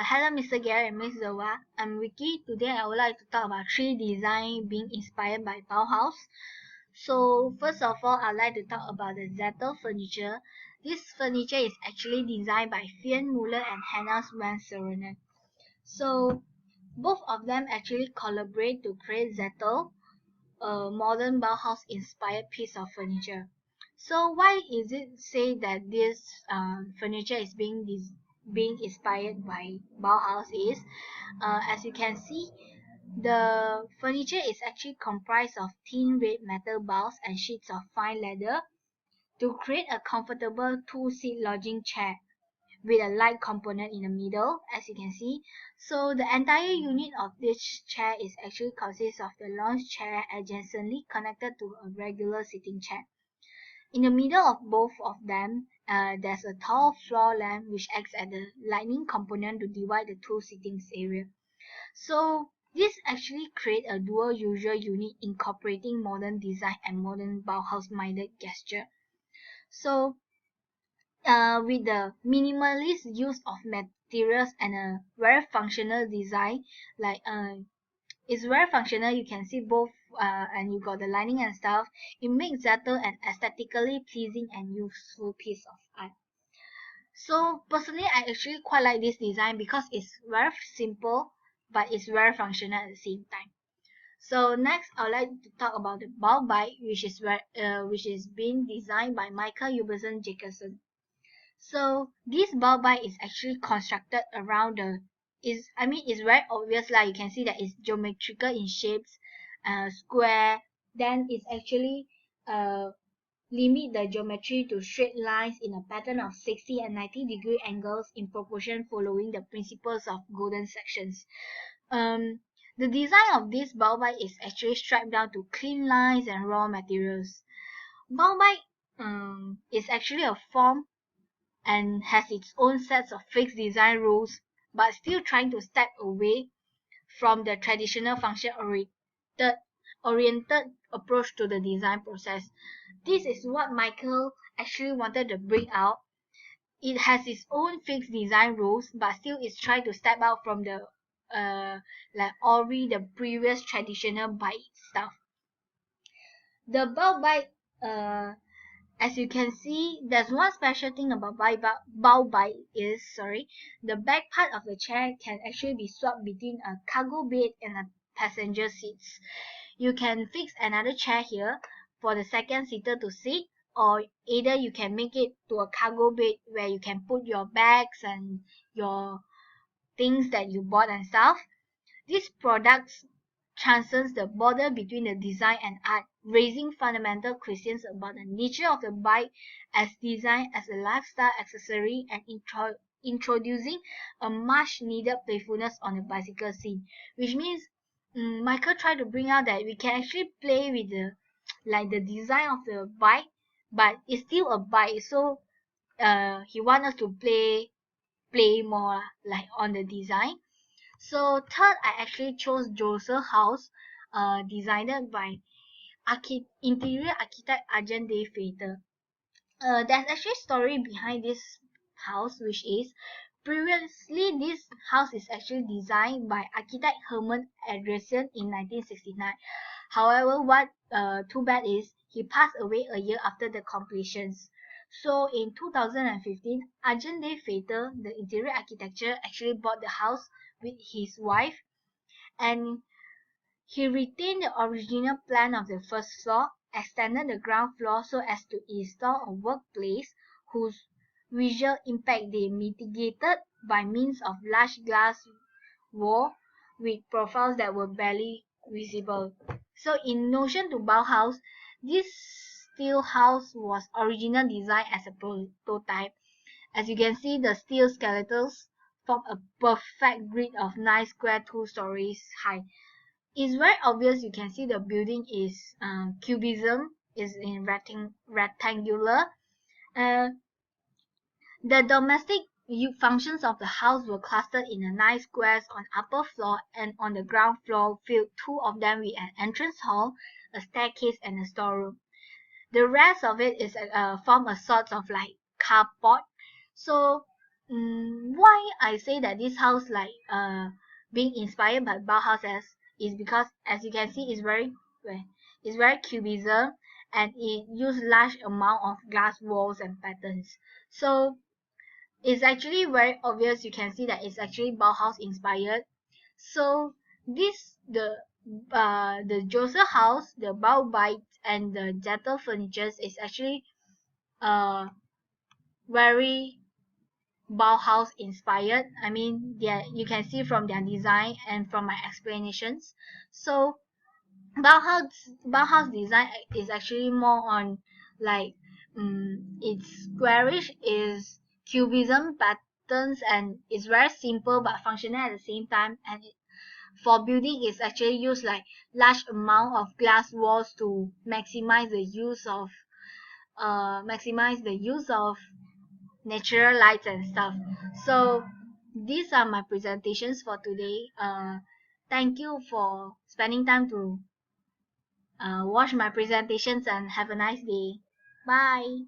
Hello Mr. Gary and Miss Zoa. I'm Vicky. Today I would like to talk about 3 designs being inspired by Bauhaus. So first of all, I'd like to talk about the Zetas Furniture. This furniture is actually designed by Fian Muller and Hannah Swan. So both of them actually collaborate to create Zetas, a modern Bauhaus inspired piece of furniture. So why is it say that this furniture is being inspired by Bauhaus is, as you can see, the furniture is actually comprised of thin red metal bars and sheets of fine leather to create a comfortable two-seat lodging chair with a light component in the middle, as you can see. So the entire unit of this chair is actually consists of the lounge chair adjacently connected to a regular sitting chair. In the middle of both of them, there's a tall floor lamp which acts as the lighting component to divide the two sittings area. So this actually creates a dual user unit incorporating modern design and modern Bauhaus-minded gesture. So with the minimalist use of materials and a very functional design, like it's very functional. You can see both, and you got the lining and stuff. It makes Zeta an aesthetically pleasing and useful piece of art. So personally, I actually quite like this design because it's very simple, but it's very functional at the same time. So next, I would like to talk about the Bauhaus, which is being designed by Bassam Dickinson. So this Bauhaus is actually constructed around it's very obvious like you can see that it's geometrical in shapes, square. Then it's actually limit the geometry to straight lines in a pattern of 60 and 90-degree angles in proportion following the principles of golden sections. The design of this Bauhaus is actually stripped down to clean lines and raw materials. Bauhaus is actually a form and has its own sets of fixed design rules, but still trying to step away from the traditional function-oriented approach to the design process. This is what Michael actually wanted to bring out. It has its own fixed design rules, but still is trying to step out from the the previous traditional bike stuff. The Bauhaus, as you can see, there's one special thing about Bauhaus is, the back part of the chair can actually be swapped between a cargo bed and a passenger seats. You can fix another chair here for the second seater to sit, or either you can make it to a cargo bed where you can put your bags and your things that you bought and stuff. These products transcends the border between the design and art, raising fundamental questions about the nature of the bike as design as a lifestyle accessory and introducing a much needed playfulness on the bicycle scene, which means Michael tried to bring out that we can actually play with the design of the bike, but it's still a bike. So he wants us to play more like on the design. So third, I actually chose Joseph House, designed by interior architect Arjun Datta. There's actually a story behind this house, which is previously this house is actually designed by architect Herman Andresen in 1969. However, what too bad is he passed away a year after the completions. So in 2015, Arjun Datta, the interior architecture, actually bought the house with his wife, and he retained the original plan of the first floor, extended the ground floor so as to install a workplace whose visual impact they mitigated by means of large glass wall with profiles that were barely visible. So in notion to Bauhaus, this steel house was originally designed as a prototype. As you can see, the steel skeletons form a perfect grid of 9 square 2 stories high. It's very obvious. You can see the building is cubism, is in rectangular. The domestic functions of the house were clustered in the 9 squares on upper floor, and on the ground floor filled 2 of them with an entrance hall, a staircase, and a storeroom. The rest of it is form a sort of like carport. So Why I say that this house being inspired by Bauhaus is because, as you can see, it's very cubism, and it use large amount of glass walls and patterns. So it's actually very obvious. You can see that it's actually Bauhaus inspired. So this the Joseph house, the Bauhaus, and the Zetas Furniture is actually uh very Bauhaus inspired. I mean, you can see from their design and from my explanations. So Bauhaus design is actually more on like it's squarish, is cubism patterns, and it's very simple but functional at the same time. And for building, it's actually use like large amount of glass walls to maximize the use of natural lights and stuff. So these are my presentations for today. Thank you for spending time to watch my presentations, and have a nice day. Bye.